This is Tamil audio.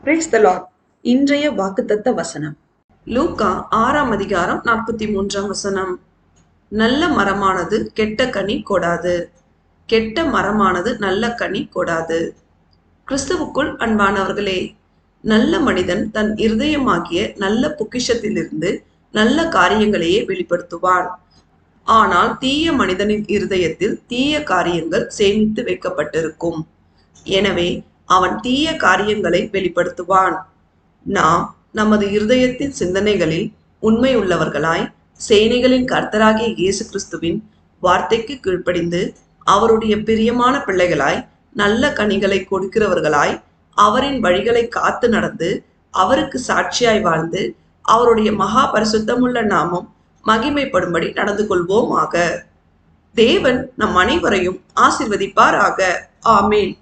Praise the Lord. இன்றைய வாக்குத்தத்த வசனம் லூக்கா 6:43 நல்ல மரமானது கெட்ட கனி கொடாது, கெட்ட மரமானது நல்ல கனி கொடாது. கிறிஸ்துவுக்குள் அன்பானவர்களே, நல்ல மனிதன் தன் இருதயமாகிய நல்ல பொக்கிஷத்திலிருந்து நல்ல காரியங்களையே வெளிப்படுத்துவான். ஆனால் தீய மனிதனின் இருதயத்தில் தீய காரியங்கள் சேமித்து வைக்கப்பட்டிருக்கும். எனவே அவன் தீய காரியங்களை வெளிப்படுத்துவான். நாம் நமது இருதயத்தின் சிந்தனைகளில் உண்மை உள்ளவர்களாய், சேனைகளின் கர்த்தராகிய இயேசு கிறிஸ்துவின் வார்த்தைக்கு கீழ்ப்படிந்து, அவருடைய பிரியமான பிள்ளைகளாய், நல்ல கனிகளை கொடுக்கிறவர்களாய், அவரின் வழிகளை காத்து நடந்து, அவருக்கு சாட்சியாய் வாழ்ந்து, அவருடைய மகா பரிசுத்தமுள்ள நாமம் மகிமைப்படும்படி நடந்து கொள்வோமாக. தேவன் நம் அனைவரையும் ஆசீர்வதிப்பாராக. ஆமேன்.